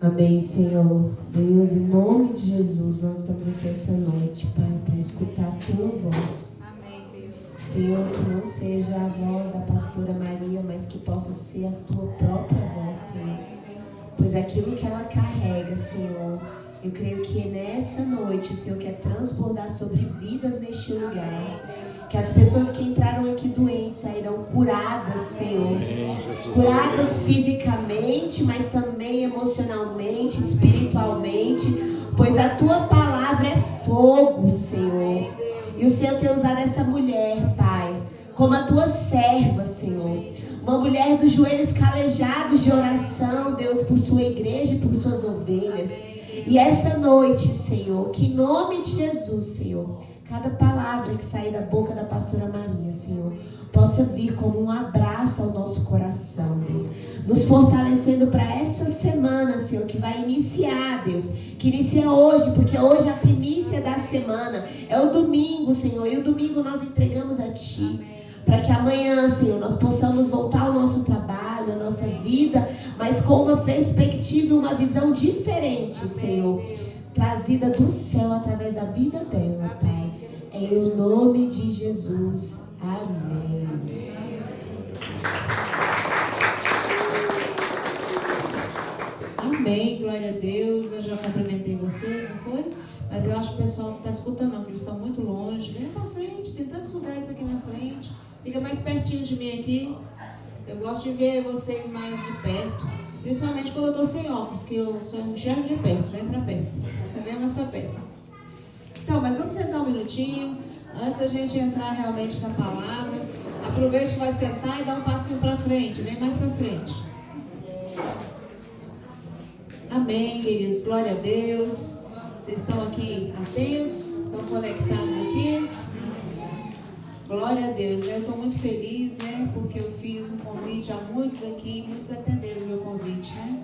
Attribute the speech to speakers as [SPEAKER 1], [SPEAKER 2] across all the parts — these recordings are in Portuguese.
[SPEAKER 1] Amém, Senhor. Deus, em nome de Jesus, nós estamos aqui essa noite, Pai, para escutar a Tua voz.
[SPEAKER 2] Amém, Deus.
[SPEAKER 1] Senhor, que não seja a voz da pastora Maria, mas que possa ser a Tua própria voz, Senhor. Pois aquilo que ela carrega, Senhor, eu creio que nessa noite o Senhor quer transbordar sobre vidas neste lugar. Que as pessoas que entraram aqui doentes sairão curadas, Senhor. Curadas fisicamente, mas também emocionalmente, espiritualmente. Pois a Tua palavra é fogo, Senhor. E o Senhor tem usado essa mulher, Pai, como a Tua serva, Senhor. Uma mulher dos joelhos calejados de oração, Deus, por sua igreja e por suas ovelhas. E essa noite, Senhor, que em nome de Jesus, Senhor, cada palavra que sair da boca da pastora Maria, Senhor, possa vir como um abraço ao nosso coração, Deus. Nos fortalecendo para essa semana, Senhor, que vai iniciar, Deus. Que inicia hoje, porque hoje é a primícia da semana. É o domingo, Senhor, e o domingo nós entregamos a Ti. Para que amanhã, Senhor, nós possamos voltar ao nosso trabalho, à nossa vida, mas com uma perspectiva e uma visão diferente, Senhor, trazida do céu através da vida dela, Pai. Em o nome de Jesus. Amém.
[SPEAKER 2] Amém, glória a Deus. Eu já cumprimentei vocês, não foi? Mas eu acho que o pessoal não está escutando não, que eles estão muito longe. Vem para frente, tem tantos lugares aqui na frente. Fica mais pertinho de mim aqui. Eu gosto de ver vocês mais de perto. Principalmente quando eu estou sem óculos, que eu só enxergo de perto. Vem para perto. Vem mais para perto. Então, mas vamos sentar um minutinho. Antes da gente entrar realmente na palavra. Aproveite que vai sentar e dá um passinho para frente. Vem mais para frente. Amém, queridos. Glória a Deus. Vocês estão aqui atentos? Estão conectados aqui? Glória a Deus, né? Eu estou muito feliz, né? Porque eu fiz um convite a muitos aqui, muitos atenderam o meu convite, né?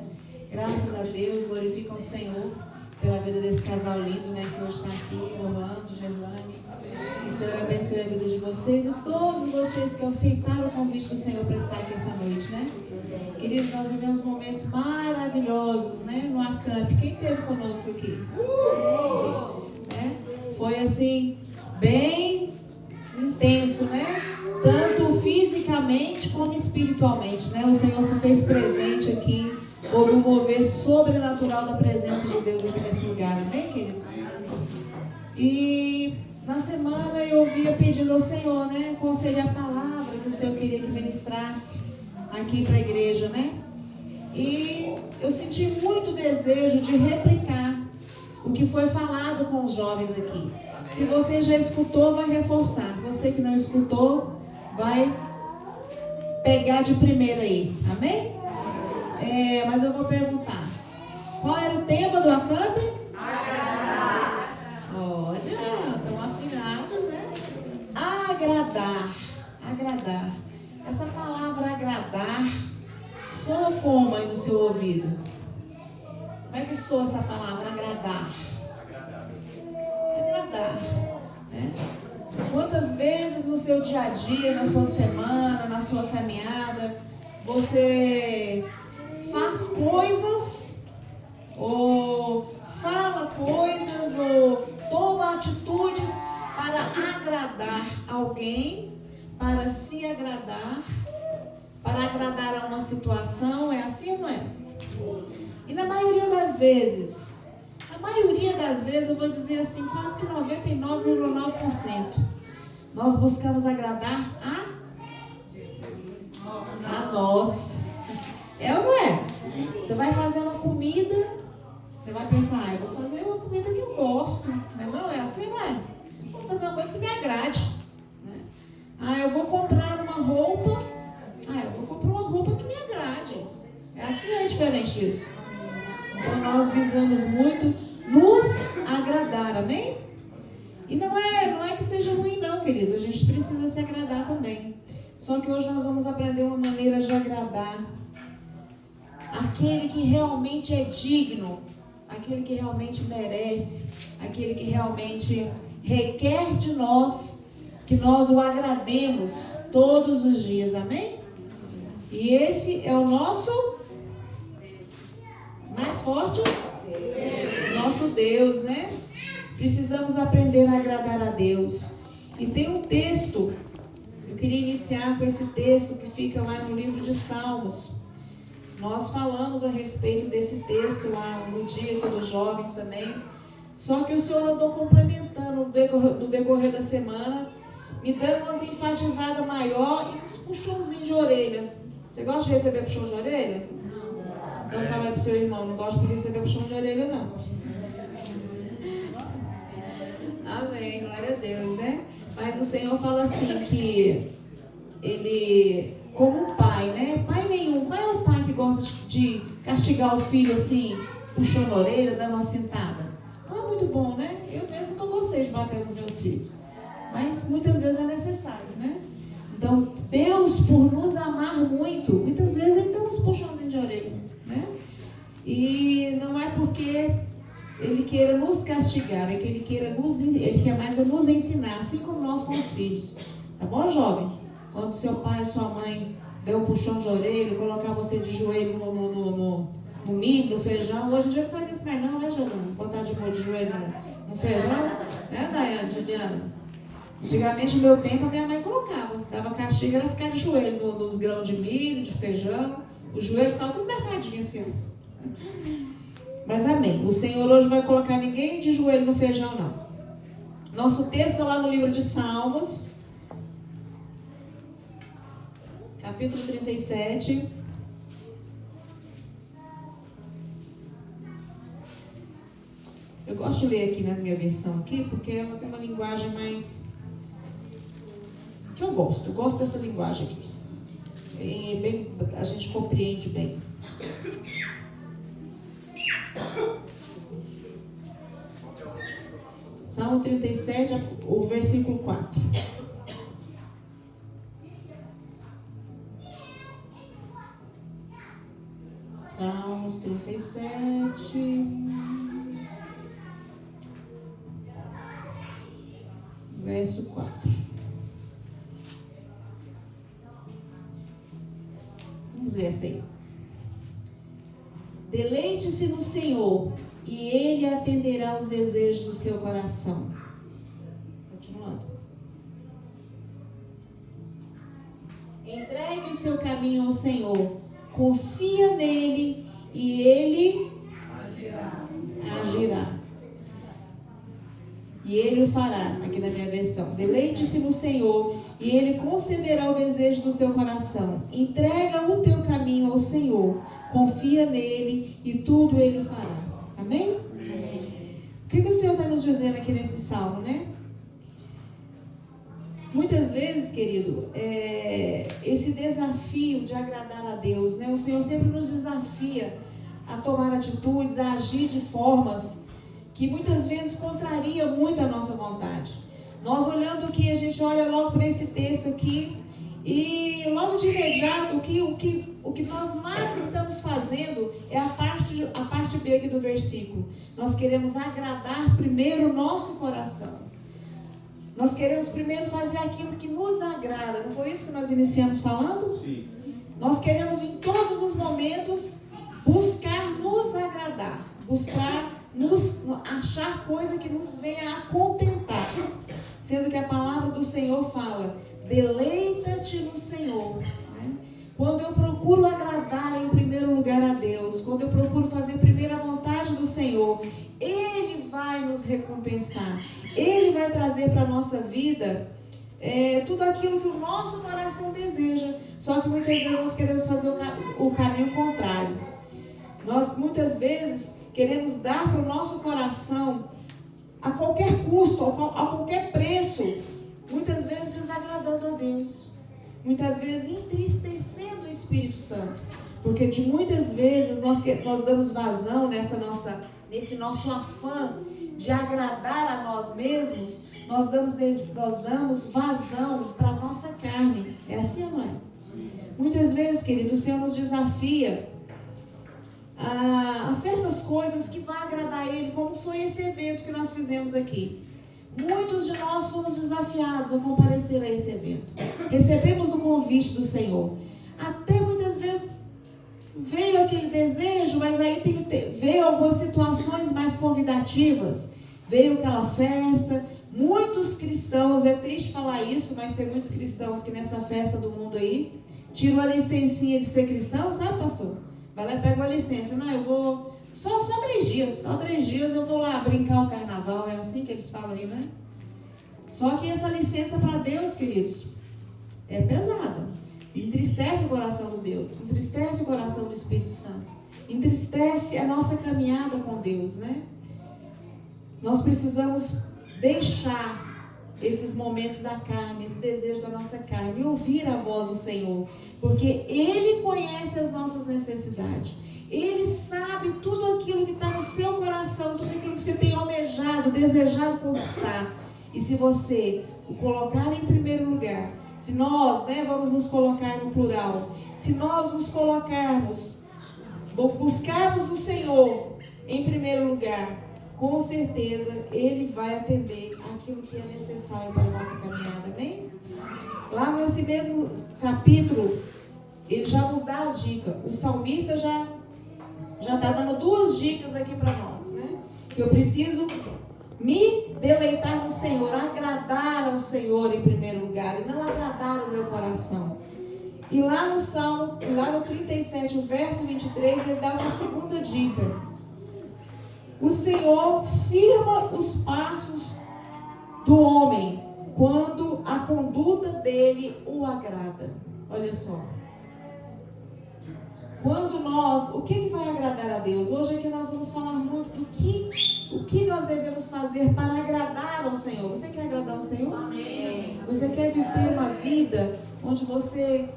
[SPEAKER 2] Graças a Deus, glorificam o Senhor pela vida desse casal lindo, né? Que hoje está aqui, Orlando, Gerlane. Que o Senhor abençoe a vida de vocês e todos vocês que aceitaram o convite do Senhor para estar aqui essa noite, né? Queridos, nós vivemos momentos maravilhosos, né? No acamp. Quem esteve conosco aqui? Né? Foi assim, bem intenso, né? Tanto fisicamente como espiritualmente, né? O Senhor se fez presente aqui. Houve um mover sobrenatural da presença de Deus aqui nesse lugar, amém, queridos? E na semana eu via pedindo ao Senhor, né? Qual seria a palavra que o Senhor queria que ministrasse aqui para a igreja, né? E eu senti muito desejo de replicar o que foi falado com os jovens aqui. Se você já escutou, vai reforçar. Você que não escutou, vai pegar de primeira aí. Amém? Mas eu vou perguntar. Qual era o tema do acamp? Agradar. Olha, estão afinadas, né? Agradar. Agradar. Essa palavra agradar soa como aí no seu ouvido? Como é que soa essa palavra agradar? Agradar, né? Quantas vezes no seu dia a dia, na sua semana, na sua caminhada, você faz coisas, ou fala coisas, ou toma atitudes para agradar alguém, para se agradar, para agradar a uma situação? É assim ou não é? E na maioria das vezes, eu vou dizer assim, quase que 99,9%, nós buscamos agradar a nós. É ou não é? Você vai fazer uma comida, você vai pensar, eu vou fazer uma comida que eu gosto. Não é assim, não é? Vou fazer uma coisa que me agrade. Né? Eu vou comprar uma roupa. Eu vou comprar uma roupa que me agrade. É assim ou é diferente disso? Então nós visamos muito nos agradar, amém? E não é que seja ruim não, queridos. A gente precisa se agradar também. Só que hoje nós vamos aprender uma maneira de agradar aquele que realmente é digno, aquele que realmente merece, aquele que realmente requer de nós que nós o agrademos todos os dias, amém? E esse é o nosso mais forte? Nosso Deus, né? Precisamos aprender a agradar a Deus. E tem um texto, eu queria iniciar com esse texto que fica lá no livro de Salmos. Nós falamos a respeito desse texto lá no dia dos jovens também. Só que o Senhor andou complementando no decorrer da semana, me dando umas enfatizadas maior e uns puxãozinhos de orelha. Você gosta de receber puxão de orelha? Então fala aí pro seu irmão, não gosto de receber puxão de orelha não. Amém, glória a Deus, né? Mas o Senhor fala assim que Ele, como um pai, né? Pai nenhum, qual é o pai que gosta de castigar o filho assim, puxando a orelha, dando uma cintada? Não é muito bom, né? Eu mesmo não gostei de bater nos meus filhos. Mas muitas vezes é necessário, né? Então, Deus, por nos amar muito, muitas vezes Ele dá uns puxãozinhos de orelha, né? E não é porque Ele queira nos castigar, é que Ele quer mais nos ensinar, assim como nós com os filhos. Tá bom, jovens? Quando seu pai e sua mãe der um puxão de orelha, colocar você de joelho no milho, no feijão, hoje em dia não faz isso mais não, né, Juliana? Botar de joelho no feijão, né, Daiane, Juliana? Antigamente, no meu tempo, a minha mãe colocava. Dava castigo, era ficar de joelho nos grãos de milho, de feijão. O joelho ficava tudo mercadinho assim. Mas amém. O Senhor hoje vai colocar ninguém de joelho no feijão, não. Nosso texto é lá no livro de Salmos, capítulo 37. Eu gosto de ler aqui na minha versão aqui, porque ela tem uma linguagem mais... que eu gosto dessa linguagem aqui. A gente compreende bem. Salmo 37, o versículo 4. Salmos 37, verso 4. Vamos ler essa aí. Deleite-se no Senhor, e Ele atenderá aos desejos do seu coração. Continuando. Entregue o seu caminho ao Senhor, confia nele, e Ele agirá. E Ele o fará, aqui na minha versão. Deleite-se no Senhor, e Ele concederá o desejo do teu coração. Entrega o teu caminho ao Senhor, confia nele, e tudo Ele o fará. Amém? Amém. O que o Senhor está nos dizendo aqui nesse salmo, né? Muitas vezes, querido, esse desafio de agradar a Deus, né? O Senhor sempre nos desafia a tomar atitudes, a agir de formas que muitas vezes contraria muito a nossa vontade. Nós olhando aqui, a gente olha logo para esse texto aqui e logo de imediato o que nós mais estamos fazendo é a parte B aqui do versículo. Nós queremos agradar primeiro o nosso coração. Nós queremos primeiro fazer aquilo que nos agrada. Não foi isso que nós iniciamos falando? Sim. Nós queremos em todos os momentos buscar nos agradar, buscar achar coisa que nos venha a contentar, sendo que a palavra do Senhor fala: deleita-te no Senhor, né? Quando eu procuro agradar em primeiro lugar a Deus, quando eu procuro fazer primeiro a vontade do Senhor, Ele vai nos recompensar, Ele vai trazer para a nossa vida tudo aquilo que o nosso coração deseja. Só que muitas vezes nós queremos fazer o caminho contrário. Nós muitas vezes queremos dar para o nosso coração, a qualquer custo, a qualquer preço, muitas vezes desagradando a Deus, muitas vezes entristecendo o Espírito Santo, porque de muitas vezes nós damos vazão nesse nosso afã de agradar a nós mesmos, nós damos vazão para a nossa carne. É assim ou não é? Muitas vezes, querido, o Senhor nos desafia a certas coisas que vão agradar a Ele, como foi esse evento que nós fizemos aqui. Muitos de nós fomos desafiados a comparecer a esse evento. Recebemos o convite do Senhor. Até muitas vezes veio aquele desejo, mas aí veio algumas situações mais convidativas. Veio aquela festa, muitos cristãos, é triste falar isso, mas tem muitos cristãos que nessa festa do mundo aí, tiram a licencinha de ser cristão, sabe, pastor? Vai lá e pega uma licença. Não, eu vou, só 3 dias eu vou lá brincar o carnaval, é assim que eles falam aí, né? Só que essa licença para Deus, queridos, é pesada. Entristece o coração de Deus, entristece o coração do Espírito Santo, entristece a nossa caminhada com Deus, né? Nós precisamos deixar esses momentos da carne, esse desejo da nossa carne, e ouvir a voz do Senhor, porque Ele conhece as nossas necessidades. Ele sabe tudo aquilo que está no seu coração, tudo aquilo que você tem almejado, desejado conquistar. E se você o colocar em primeiro lugar, se nós, vamos nos colocar no plural, se nós nos colocarmos, buscarmos o Senhor em primeiro lugar, com certeza Ele vai atender aquilo que é necessário para a nossa caminhada, amém? Lá nesse mesmo capítulo, ele já nos dá a dica. O salmista já está dando 2 dicas aqui para nós, né? Que eu preciso me deleitar no Senhor, agradar ao Senhor em primeiro lugar, e não agradar o meu coração. E lá no Salmo, lá no 37, o verso 23, ele dá uma segunda dica. O Senhor firma os passos do homem quando a conduta dele o agrada. Olha só. Quando nós, o que vai agradar a Deus? Hoje aqui nós vamos falar muito do que nós devemos fazer para agradar ao Senhor. Você quer agradar ao Senhor? Amém. Você quer ter uma vida onde você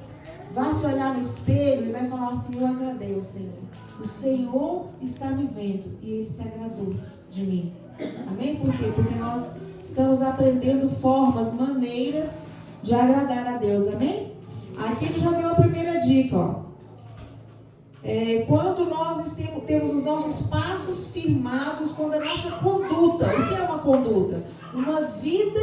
[SPEAKER 2] vai se olhar no espelho e vai falar assim: eu agradei ao Senhor. O Senhor está me vendo e Ele se agradou de mim. Amém? Por quê? Porque nós estamos aprendendo formas, maneiras de agradar a Deus. Amém? Aqui ele já deu a primeira dica, ó. Quando nós temos os nossos passos firmados, quando a nossa conduta, o que é uma conduta? Uma vida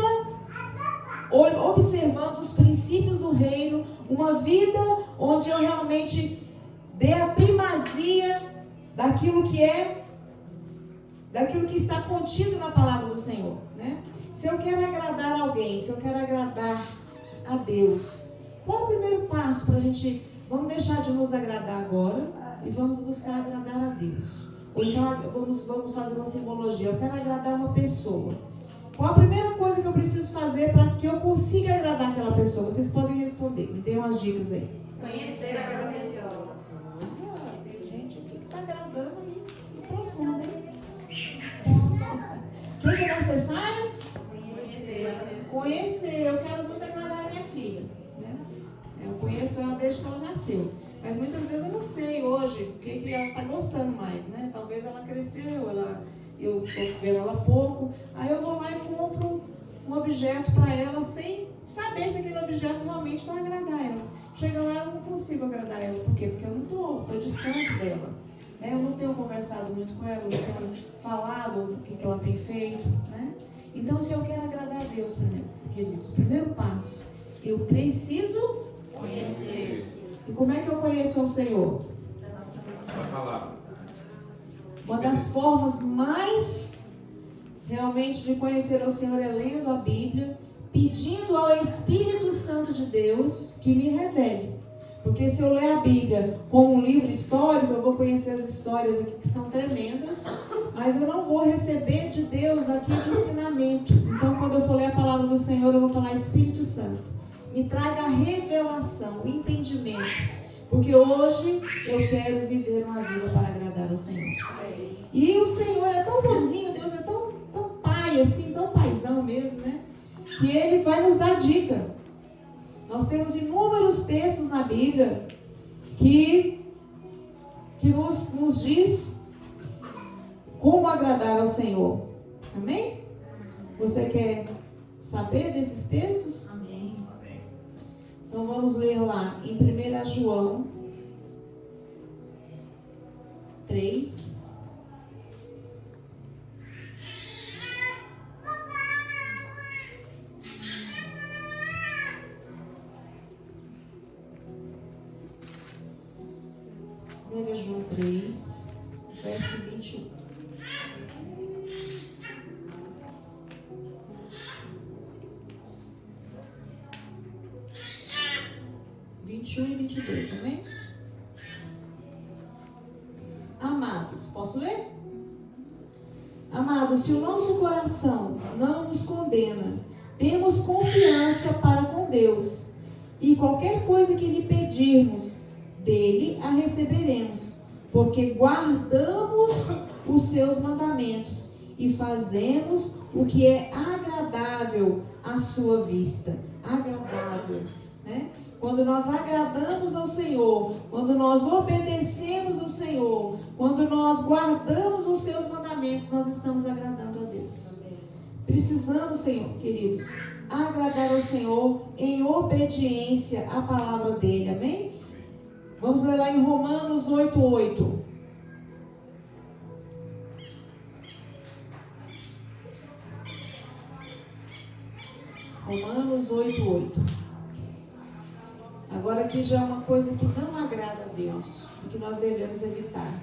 [SPEAKER 2] observando os princípios do reino, uma vida onde eu realmente dê a primazia daquilo que está contido na palavra do Senhor, né? Se eu quero agradar alguém, se eu quero agradar a Deus, qual é o primeiro passo para a gente... Vamos deixar de nos agradar agora e vamos buscar agradar a Deus. Ou então vamos fazer uma simbologia. Eu quero agradar uma pessoa. Qual a primeira coisa que eu preciso fazer para que eu consiga agradar aquela pessoa? Vocês podem responder. Me dêem umas dicas aí.
[SPEAKER 3] Conhecer aquela pessoa.
[SPEAKER 2] Tem gente aqui que está agradando aí no profundo, hein? O que é necessário? Conhecer. Eu quero muito agradar a minha filha, né? Eu conheço ela desde que ela nasceu. Mas muitas vezes eu não sei hoje o que ela está gostando mais, né? Talvez ela cresceu, eu estou vendo ela pouco. Aí eu vou lá e compro um objeto para ela sem saber se aquele objeto realmente vai agradar ela. Chega lá, eu não consigo agradar ela. Por quê? Porque eu não estou distante dela. Né? Eu não tenho conversado muito com ela, eu não tenho falado o que ela tem feito. Né? Então, se eu quero agradar a Deus primeiro, queridos, primeiro passo, eu preciso conhecer. E como é que eu conheço o Senhor? Uma das formas mais realmente de conhecer o Senhor é lendo a Bíblia, pedindo ao Espírito Santo de Deus que me revele. Porque se eu ler a Bíblia como um livro histórico, eu vou conhecer as histórias aqui que são tremendas, mas eu não vou receber de Deus aquele ensinamento. Então, quando eu for ler a palavra do Senhor, eu vou falar: Espírito Santo, me traga a revelação, o entendimento. Porque hoje eu quero viver uma vida para agradar ao Senhor. E o Senhor é tão bonzinho, Deus é tão pai, assim, tão paizão mesmo, né? Que Ele vai nos dar dica. Nós temos inúmeros textos na Bíblia que nos diz como agradar ao Senhor. Amém? Você quer saber desses textos?
[SPEAKER 3] Amém.
[SPEAKER 2] Então vamos ler lá em 1 João 3. verso 21. E 22, amém? Amados, posso ler? Amados, se o nosso coração não nos condena, temos confiança para com Deus, e qualquer coisa que lhe pedirmos, dele a receberemos, porque guardamos os seus mandamentos e fazemos o que é agradável à sua vista. Agradável, né? Quando nós agradamos ao Senhor, quando nós obedecemos ao Senhor, quando nós guardamos os seus mandamentos, nós estamos agradando a Deus. Precisamos, Senhor, queridos, agradar ao Senhor em obediência à palavra dele, amém? Vamos ler lá em Romanos 8:8. Romanos 8:8. Agora aqui já é uma coisa que não agrada a Deus, e que nós devemos evitar.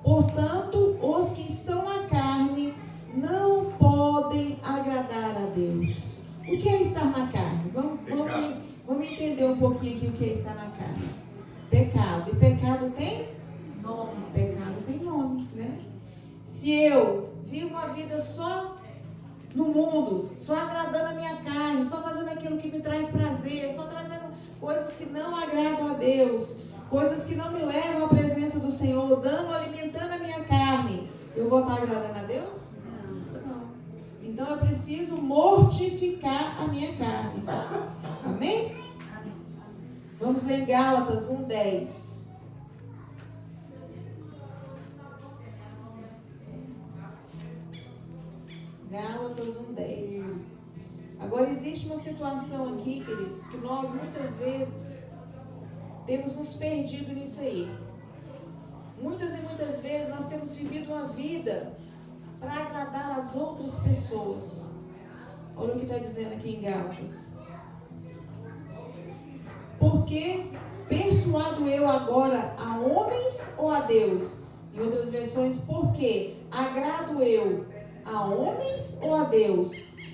[SPEAKER 2] Portanto, os que estão na carne não podem agradar a Deus. O que é estar na carne? Vamos entender um pouquinho aqui o que é estar na carne. Pecado. E pecado tem nome. Pecado tem nome, né? Se eu vivo uma vida só no mundo, só agradando a minha carne, só fazendo aquilo que me traz prazer, só trazendo coisas que não agradam a Deus, coisas que não me levam à presença do Senhor, alimentando a minha carne, eu vou estar agradando a Deus? Não. Então eu preciso mortificar a minha carne. Amém? Vamos ver em Gálatas 1:10. Gálatas 1:10. Agora existe uma situação aqui, queridos, que nós muitas vezes temos nos perdido nisso aí. Muitas e muitas vezes nós temos vivido uma vida para agradar as outras pessoas. Olha o que está dizendo aqui em Gálatas. Porque persuado eu agora a homens ou a Deus? Em outras versões, porque agrado eu a homens ou a Deus?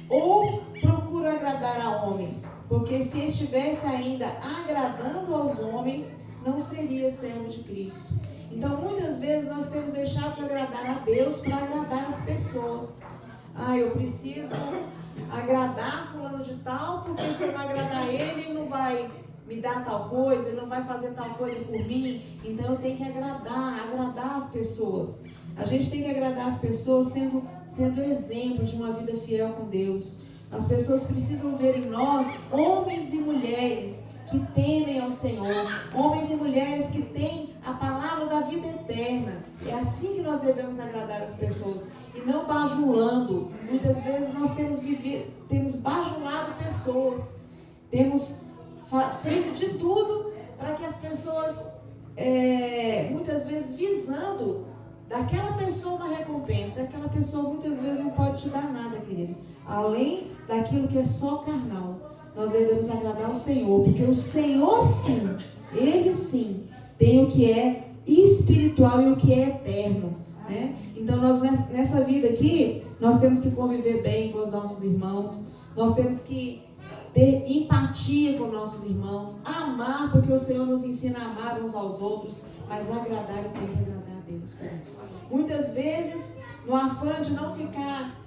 [SPEAKER 2] Ou procuro agradar a homens? Porque se estivesse ainda agradando aos homens, não seria servo de Cristo. Então, muitas vezes nós temos deixado de agradar a Deus para agradar as pessoas. Eu preciso agradar fulano de tal, porque se eu não agradar ele não vai me dar tal coisa, ele não vai fazer tal coisa por mim. Então, eu tenho que agradar as pessoas. A gente tem que agradar as pessoas sendo exemplo de uma vida fiel com Deus. As pessoas precisam ver em nós homens e mulheres que temem ao Senhor, homens e mulheres que têm a palavra da vida eterna. É assim que nós devemos agradar as pessoas e não bajulando. Muitas vezes nós temos bajulado pessoas, temos feito de tudo para que as pessoas, muitas vezes visando daquela pessoa uma recompensa. Aquela pessoa muitas vezes não pode te dar nada, querido, além daquilo que é só carnal. Nós devemos agradar ao Senhor, porque o Senhor sim, Ele sim, tem o que é espiritual e o que é eterno, né? Então nós nessa vida aqui, nós temos que conviver bem com os nossos irmãos, nós temos que ter empatia com nossos irmãos, amar, porque o Senhor nos ensina a amar uns aos outros, mas agradar, eu tenho que agradar a Deus, queridos. Muitas vezes, no afã de não ficar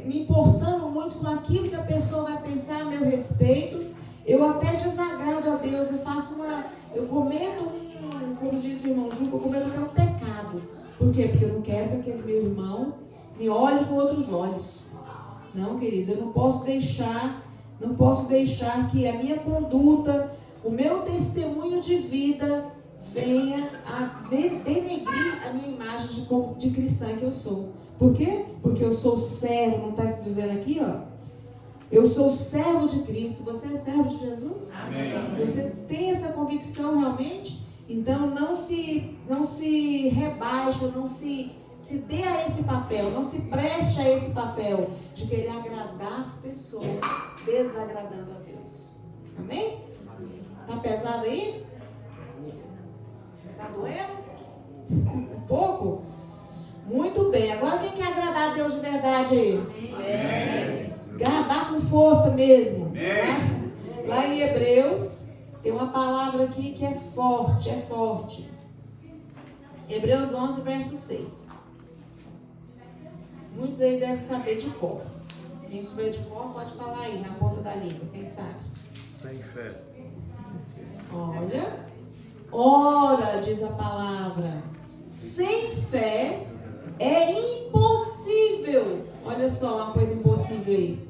[SPEAKER 2] me importando muito com aquilo que a pessoa vai pensar a meu respeito, eu até desagrado a Deus, eu cometo como disse o irmão Juca, eu cometo até um pecado. Por quê? Porque eu não quero que aquele meu irmão me olhe com outros olhos. Não, queridos, eu não posso deixar que a minha conduta, o meu testemunho de vida venha a denegrir a minha imagem de cristã que eu sou. Por quê? Porque eu sou servo, não está se dizendo aqui, ó. Eu sou servo de Cristo. Você é servo de Jesus?
[SPEAKER 4] Amém.
[SPEAKER 2] Você tem essa convicção realmente? Então não se rebaixa, não se dê a esse papel, não se preste a esse papel de querer agradar as pessoas, desagradando a Deus. Amém? Tá pesado aí? Tá doendo? pouco? Muito bem. Agora quem quer agradar a Deus de verdade aí? Agradar com força mesmo. Tá? Lá em Hebreus, tem uma palavra aqui que é forte, é forte. Hebreus 11, verso 6. Muitos aí devem saber de cor. Quem souber de cor pode falar aí, na ponta da língua. Quem sabe?
[SPEAKER 4] Sem fé.
[SPEAKER 2] Olha. Ora, diz a palavra, sem fé é impossível. Olha só uma coisa impossível aí.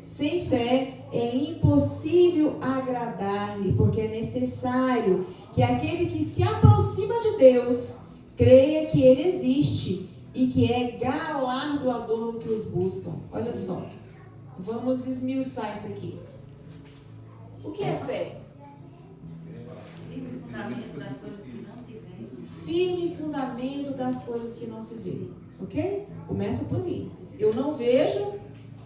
[SPEAKER 2] Sem fé é impossível agradar-lhe, porque é necessário que aquele que se aproxima de Deus creia que Ele existe e que é galardoador do que os buscam. Olha só, vamos esmiuçar isso aqui. O que é fé? Firme fundamento das coisas que não se vê. Ok? Começa por aí. Eu não vejo,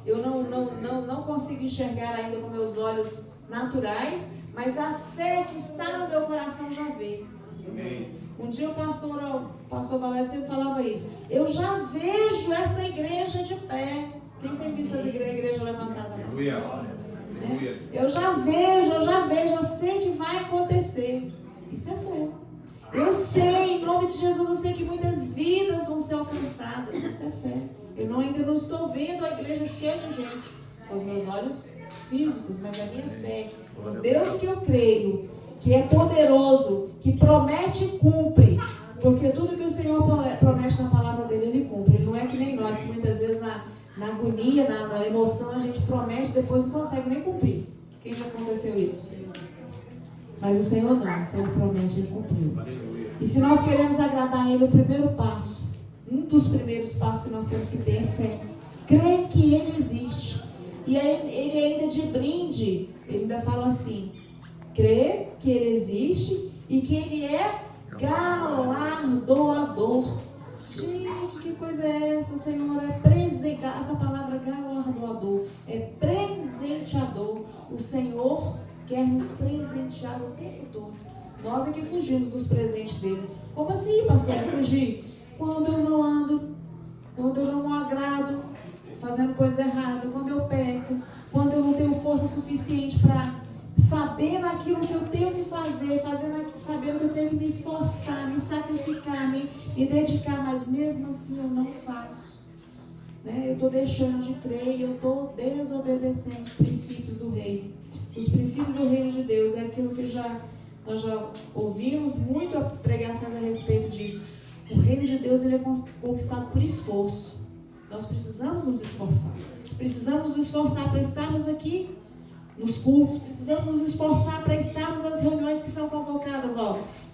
[SPEAKER 2] eu não consigo enxergar ainda com meus olhos naturais, mas a fé que está no meu coração já vê. Um dia o pastor Valério sempre falava isso. Eu já vejo essa igreja de pé. Quem tem visto essa igreja levantada? Não? Eu já vejo, eu sei que vai acontecer. Isso é fé. Eu sei, em nome de Jesus, eu sei que muitas vidas vão ser alcançadas. Isso é fé. Eu ainda não estou vendo a igreja cheia de gente com os meus olhos físicos, mas a minha fé, o Deus que eu creio, que é poderoso, que promete e cumpre, porque tudo que o Senhor promete na palavra dele, Ele cumpre. Ele não é que nem nós, que muitas vezes na agonia, na emoção, a gente promete e depois não consegue nem cumprir. Quem já aconteceu isso? Mas o Senhor não, se Ele promete, Ele cumpriu. E se nós queremos agradar a Ele, o primeiro passo, um dos primeiros passos que nós temos que ter é fé. Crer que Ele existe. E aí, Ele ainda de brinde, Ele ainda fala assim, crer que Ele existe e que Ele é galardoador. Gente, que coisa é essa? O Senhor é presenteador. Essa palavra galardoador é presenteador. O Senhor quer nos presentear o tempo todo. Nós é que fugimos dos presentes dele. Como assim, pastor? É fugir? Quando eu não ando, quando eu não agrado, fazendo coisa errada, quando eu peco, quando eu não tenho força suficiente para saber naquilo que eu tenho que fazer, sabendo que eu tenho que me esforçar, me sacrificar, me dedicar, mas mesmo assim eu não faço. Né? Eu estou deixando de crer e eu estou desobedecendo os princípios do reino. Os princípios do reino de Deus é aquilo que nós já ouvimos muito pregações a respeito disso. O reino de Deus ele é conquistado por esforço. Nós precisamos nos esforçar. Precisamos nos esforçar para estarmos aqui nos cultos. Precisamos nos esforçar para estarmos nas reuniões que são convocadas.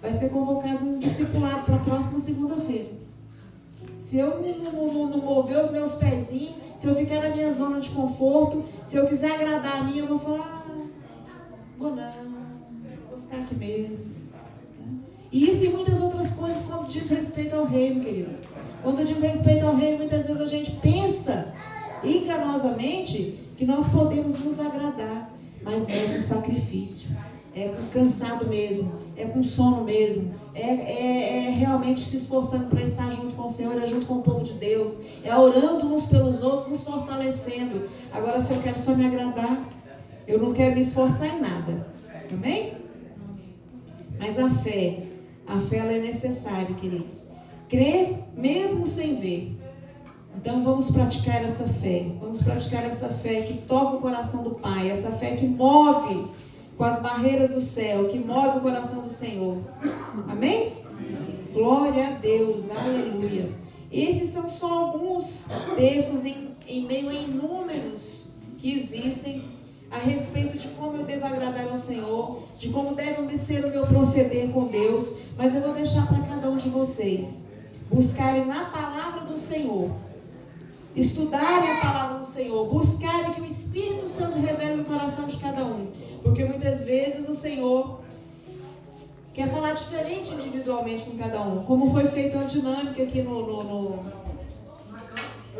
[SPEAKER 2] Vai ser convocado um discipulado para a próxima segunda-feira. Se eu não mover os meus pezinhos, se eu ficar na minha zona de conforto, se eu quiser agradar a mim, eu vou falar, vou ficar aqui mesmo. E isso e muitas outras coisas quando diz respeito ao reino, queridos. Quando diz respeito ao reino, muitas vezes a gente pensa enganosamente que nós podemos nos agradar, mas é com sacrifício, é com cansado mesmo, é com sono mesmo, é realmente se esforçando para estar junto com o Senhor, é junto com o povo de Deus, é orando uns pelos outros, nos fortalecendo. Agora, se eu quero só me agradar, eu não quero me esforçar em nada, amém? Mas a fé ela é necessária, queridos. Crer mesmo sem ver. Então vamos praticar essa fé. Vamos praticar essa fé que toca o coração do Pai. Essa fé que move com as barreiras do céu, que move o coração do Senhor. Amém? Glória a Deus, aleluia. Esses são só alguns textos em meio a inúmeros que existem a respeito de como eu devo agradar ao Senhor, de como deve ser o meu proceder com Deus. Mas eu vou deixar para cada um de vocês buscarem na palavra do Senhor, estudarem a palavra do Senhor, buscarem que o Espírito Santo revele no coração de cada um, porque muitas vezes o Senhor quer falar diferente individualmente com cada um, como foi feito a dinâmica aqui no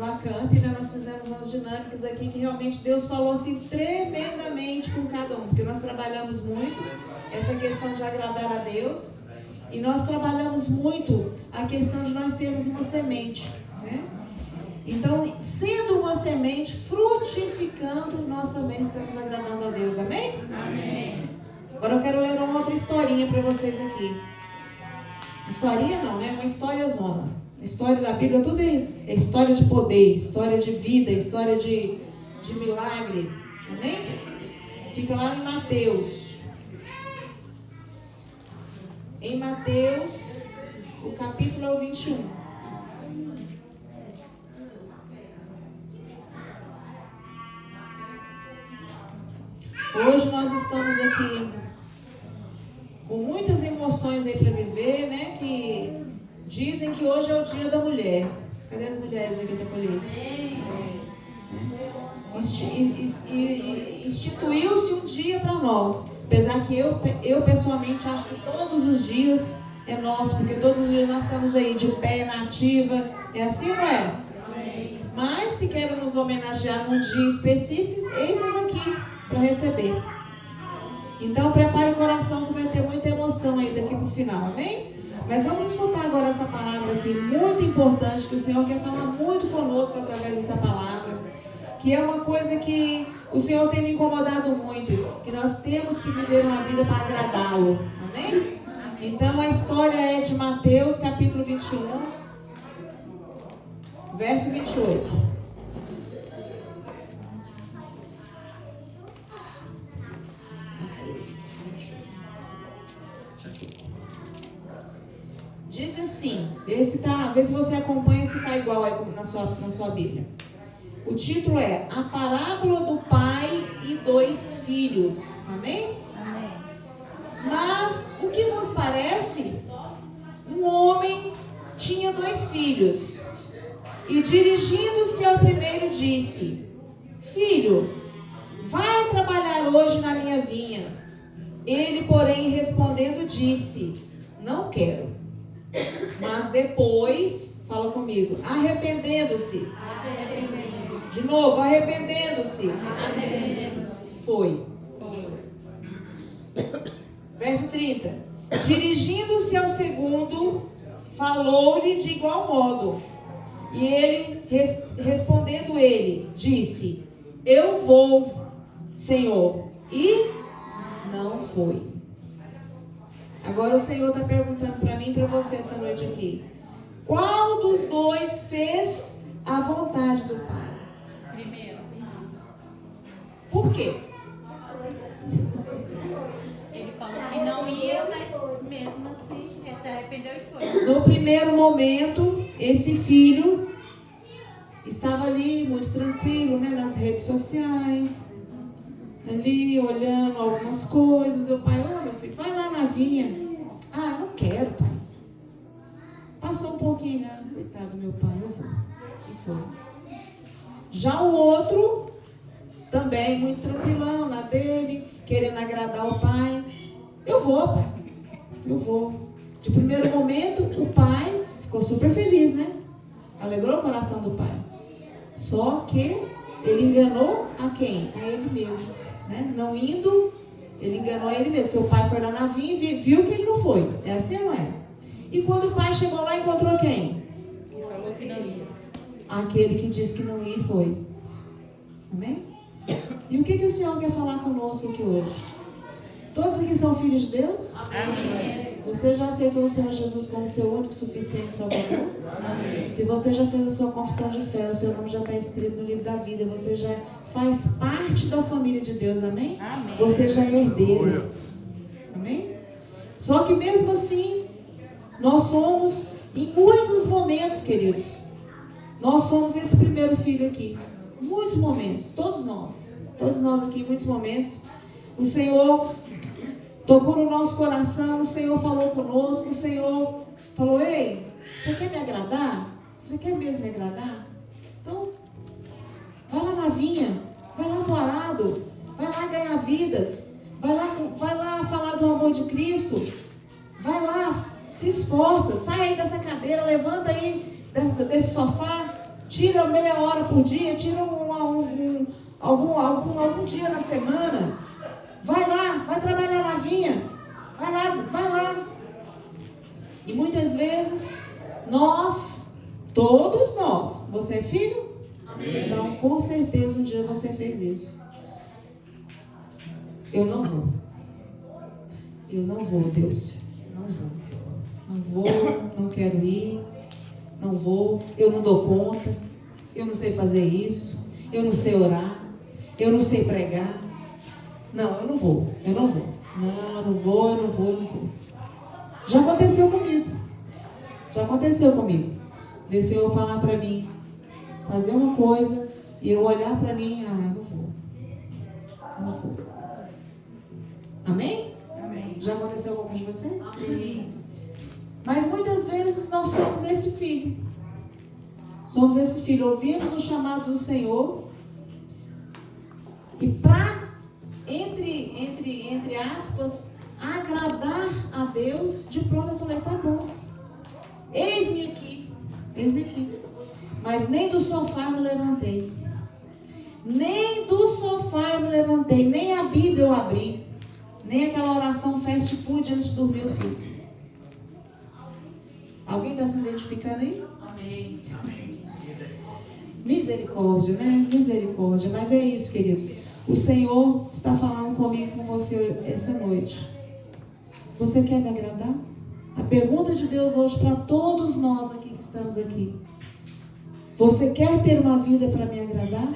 [SPEAKER 2] Acamp, né? Nós fizemos umas dinâmicas aqui que realmente Deus falou assim tremendamente com cada um, porque nós trabalhamos muito essa questão de agradar a Deus. E nós trabalhamos muito a questão de nós sermos uma semente, né? Então, sendo uma semente, frutificando, nós também estamos agradando a Deus. Amém?
[SPEAKER 3] Amém.
[SPEAKER 2] Agora eu quero ler uma outra historinha para vocês aqui. Historinha não, né? Uma história zona. História da Bíblia, tudo é história de poder, história de vida, história de milagre. Amém? Fica lá em Mateus. Em Mateus, o capítulo é o 21. Hoje nós estamos aqui com muitas emoções aí para viver, né? Que dizem que hoje é o dia da mulher. Cadê as mulheres aqui da colheita? Instituiu-se um dia para nós. Apesar que eu pessoalmente acho que todos os dias é nosso, porque todos os dias nós estamos aí de pé, na ativa. É assim, não é? Mas se querem nos homenagear num dia específico, eis-nos aqui para receber. Então prepare o coração que vai ter muita emoção aí daqui para o final, amém? Mas vamos escutar agora essa palavra aqui, muito importante, que o Senhor quer falar muito conosco através dessa palavra, que é uma coisa que o Senhor tem me incomodado muito, que nós temos que viver uma vida para agradá-lo, amém? Então a história é de Mateus capítulo 21, verso 28. Diz assim, vê se você acompanha, se está igual aí na sua Bíblia. O título é A Parábola do Pai e dos Filhos. Amém?
[SPEAKER 3] Amém.
[SPEAKER 2] Mas o que vos parece? Um homem tinha 2 filhos. E dirigindo-se ao primeiro disse: Filho, vai trabalhar hoje na minha vinha. Ele, porém, respondendo, disse: Não quero. Mas depois, fala comigo, arrependendo-se. De novo, arrependendo-se. Foi. Verso 30. Dirigindo-se ao segundo, falou-lhe de igual modo. E ele, respondendo ele, disse: Eu vou, Senhor. E não foi. Agora o Senhor está perguntando para mim e para você essa noite aqui. Qual dos 2 fez a vontade do Pai?
[SPEAKER 3] Primeiro.
[SPEAKER 2] Por quê?
[SPEAKER 3] Ele falou que não ia, mas mesmo assim, ele se arrependeu e foi.
[SPEAKER 2] No primeiro momento, esse filho estava ali muito tranquilo, né, nas redes sociais, ali olhando algumas coisas. O pai: meu filho, vai lá na vinha. Ah, não quero, pai. Passou um pouquinho, né? Coitado do meu pai, eu vou. E foi. Já o outro, também muito tranquilão na dele, querendo agradar o pai. Eu vou, pai. Eu vou. De primeiro momento, o pai ficou super feliz, né? Alegrou o coração do pai. Só que ele enganou a quem? A ele mesmo, né? Não indo, ele enganou a ele mesmo. Porque o pai foi lá na vinha e viu que ele não foi. É assim ou não é? E quando o pai chegou lá, encontrou quem?
[SPEAKER 3] Ele falou que não ia.
[SPEAKER 2] Aquele que disse que não ia e foi. Amém? E o que o Senhor quer falar conosco aqui hoje? Todos aqui são filhos de Deus?
[SPEAKER 3] Amém.
[SPEAKER 2] Você já aceitou o Senhor Jesus como seu único, suficiente Salvador?
[SPEAKER 3] Amém.
[SPEAKER 2] Se você já fez a sua confissão de fé, o seu nome já está escrito no livro da vida, você já faz parte da família de Deus, amém?
[SPEAKER 3] Amém.
[SPEAKER 2] Você já é herdeiro. Amém? Só que mesmo assim, nós somos, em muitos momentos, queridos, nós somos esse primeiro filho aqui. Muitos momentos, todos nós aqui, em muitos momentos, o Senhor tocou no nosso coração, o Senhor falou conosco, o Senhor falou: ei, você quer me agradar? Você quer mesmo me agradar? Então, vai lá na vinha, vai lá no arado, vai lá ganhar vidas, vai lá falar do amor de Cristo, vai lá, se esforça, sai aí dessa cadeira, levanta aí desse sofá, tira meia hora por dia, tira algum dia na semana. Vai lá, vai trabalhar na vinha. Vai lá. E muitas vezes, todos nós, você é filho? Amém. Então, com certeza um dia você fez isso. Eu não vou, Deus, não vou, não quero ir, não vou, eu não dou conta, eu não sei fazer isso, eu não sei orar, eu não sei pregar. Não, eu não vou. Não, não vou. Já aconteceu comigo. De o Senhor falar para mim, fazer uma coisa, e eu olhar para mim, eu não vou. Amém? Amém. Já aconteceu com alguns de vocês? Amém. Mas muitas vezes nós somos esse filho. Ouvimos o chamado do Senhor, e para, entre aspas, agradar a Deus, de pronto eu falei, tá bom, eis-me aqui. Mas nem do sofá eu me levantei, nem a Bíblia eu abri, nem aquela oração fast food antes de dormir eu fiz. Alguém está se identificando aí? Amém. Misericórdia, né? Misericórdia. Mas é isso, queridos. O Senhor está falando comigo, com você essa noite. Você quer me agradar? A pergunta de Deus hoje para todos nós aqui que estamos aqui. Você quer ter uma vida para me agradar?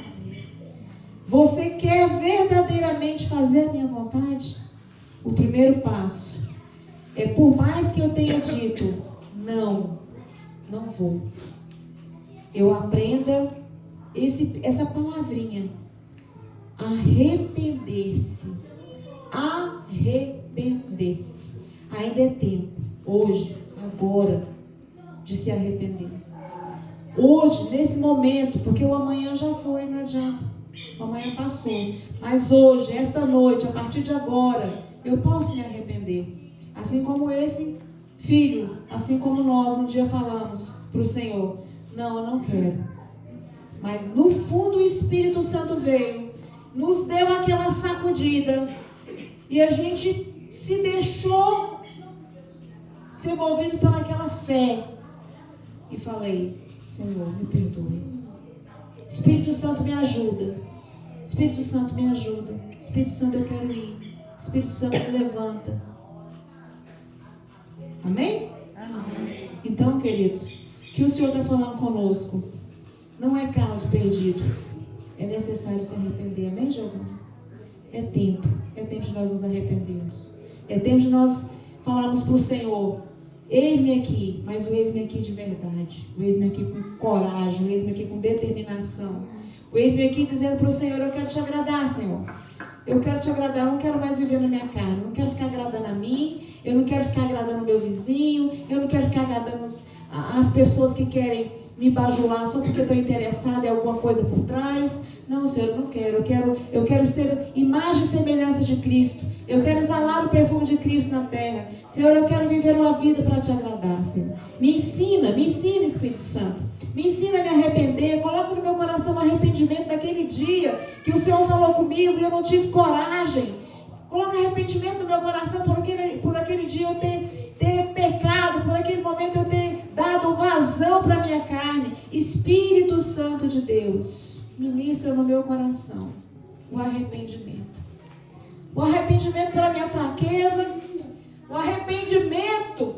[SPEAKER 2] Você quer verdadeiramente fazer a minha vontade? O primeiro passo é, por mais que eu tenha dito, não vou. Eu aprenda essa palavrinha, arrepender-se. Ainda é tempo, hoje, agora, de se arrepender. Hoje, nesse momento, porque o amanhã já foi, não adianta. O amanhã passou. Mas hoje, esta noite, a partir de agora, eu posso me arrepender. Assim como esse filho, assim como nós um dia falamos para o Senhor, não, eu não quero. Mas no fundo o Espírito Santo veio, nos deu aquela sacudida, e a gente se deixou ser movido pelaquela fé. E falei, Senhor, me perdoe. Espírito Santo, me ajuda. Espírito Santo, me ajuda. Espírito Santo, eu quero ir. Espírito Santo, me levanta. Amém? Amém. Então, queridos, o que o Senhor está falando conosco não é caso perdido. É necessário se arrepender. Amém, Giovana? É tempo de nós nos arrependermos. É tempo de nós falarmos para o Senhor, eis-me aqui, mas o eis-me aqui de verdade. O eis-me aqui com coragem, o eis-me aqui com determinação. O eis-me aqui dizendo para o Senhor, eu quero te agradar, Senhor. Eu quero te agradar, eu não quero mais viver na minha carne. Eu não quero ficar agradando a mim, eu não quero ficar agradando o meu vizinho, eu não quero ficar agradando as pessoas que querem me bajular só porque estou interessada em alguma coisa por trás. Não, Senhor, eu não quero. Eu quero ser imagem e semelhança de Cristo. Eu quero exalar o perfume de Cristo na terra. Senhor, eu quero viver uma vida para te agradar, Senhor. Me ensina, Espírito Santo. Me ensina a me arrepender. Coloca no meu coração o arrependimento daquele dia que o Senhor falou comigo e eu não tive coragem. Coloca arrependimento no meu coração por aquele dia eu ter pecado, por aquele momento eu ter dado vazão para a minha carne. Espírito Santo de Deus, ministra no meu coração o arrependimento. O arrependimento pela minha fraqueza, o arrependimento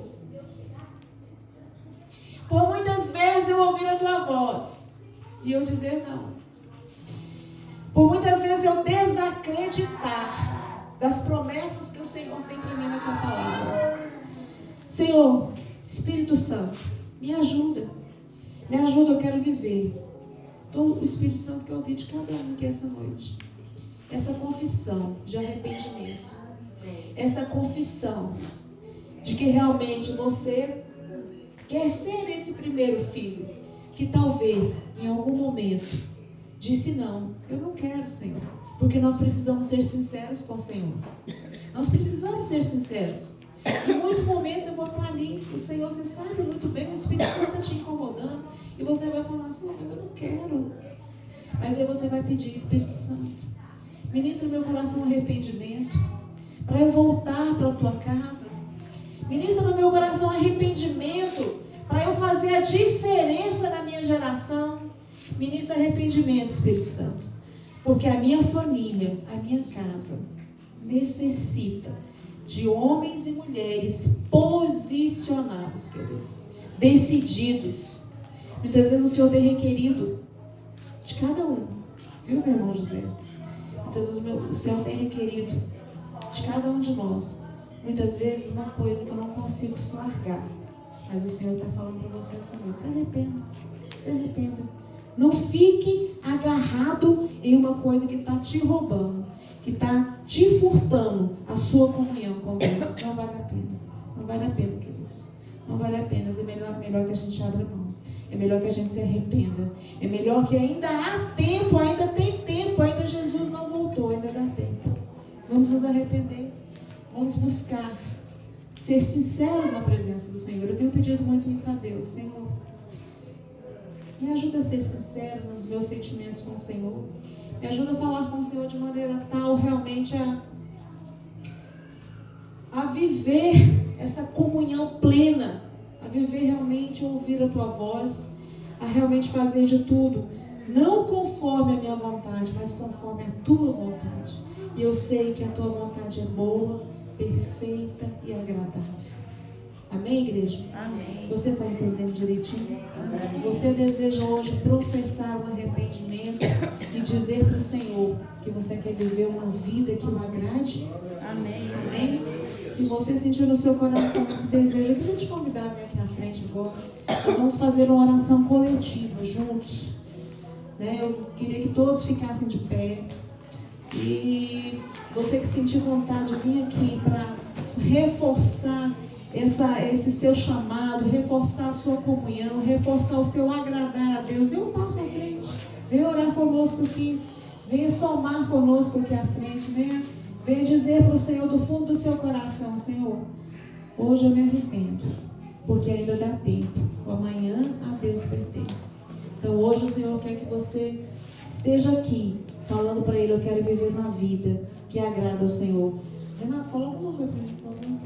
[SPEAKER 2] por muitas vezes eu ouvir a tua voz e eu dizer não. Por muitas vezes eu desacreditar das promessas que o Senhor tem para mim na tua palavra. Senhor, Espírito Santo, me ajuda. Me ajuda, eu quero viver. Então, o Espírito Santo quer ouvir de cada um aqui essa noite. Essa confissão de arrependimento. Essa confissão de que realmente você quer ser esse primeiro filho que talvez em algum momento disse não, eu não quero, Senhor. Porque nós precisamos ser sinceros com o Senhor. Nós precisamos ser sinceros. Em muitos momentos eu vou estar ali, o Senhor, você sabe muito bem, o Espírito Santo está te incomodando, e você vai falar assim, mas eu não quero. Mas aí você vai pedir, Espírito Santo, ministra no meu coração arrependimento, para eu voltar para a tua casa. Ministra no meu coração arrependimento, para eu fazer a diferença na minha geração. Ministra arrependimento, Espírito Santo. Porque a minha família, a minha casa, necessita de homens e mulheres posicionados, queridos, decididos. Muitas vezes o Senhor tem requerido de cada um, viu, meu irmão José? Muitas vezes o Senhor tem requerido de cada um de nós, muitas vezes uma coisa que eu não consigo largar, mas o Senhor está falando para você essa noite: se arrependa, se arrependa. Não fique agarrado em uma coisa que está te roubando, que está te furtando a sua comunhão com Deus. Não vale a pena. Não vale a pena, queridos. Não vale a pena. É melhor que a gente abra mão. É melhor que a gente se arrependa. É melhor que ainda há tempo, ainda tem tempo, ainda Jesus não voltou, ainda dá tempo. Vamos nos arrepender. Vamos buscar ser sinceros na presença do Senhor. Eu tenho pedido muito isso a Deus. Senhor, me ajuda a ser sincero nos meus sentimentos com o Senhor. Me ajuda a falar com o Senhor de maneira tal, realmente a viver essa comunhão plena, a viver realmente, ouvir a Tua voz, a realmente fazer de tudo, não conforme a minha vontade, mas conforme a Tua vontade. E eu sei que a Tua vontade é boa, perfeita e agradável. Amém, igreja?
[SPEAKER 3] Amém.
[SPEAKER 2] Você está entendendo direitinho?
[SPEAKER 3] Amém.
[SPEAKER 2] Você deseja hoje professar um arrependimento e dizer para o Senhor que você quer viver uma vida que o agrade?
[SPEAKER 3] Amém.
[SPEAKER 2] Amém? Se você sentir no seu coração esse desejo, eu queria te convidar a vir aqui na frente agora. Nós vamos fazer uma oração coletiva juntos. Eu queria que todos ficassem de pé. E você que sentir vontade de vir aqui para reforçar esse seu chamado, reforçar a sua comunhão, reforçar o seu agradar a Deus, dê um passo à frente. Venha orar conosco aqui. Venha somar conosco aqui à frente. Venha dizer para o Senhor do fundo do seu coração: Senhor, hoje eu me arrependo, porque ainda dá tempo. O amanhã a Deus pertence. Então hoje o Senhor quer que você esteja aqui, falando para Ele: eu quero viver uma vida que agrada ao Senhor. Renato, coloca uma coisa para mim, por favor.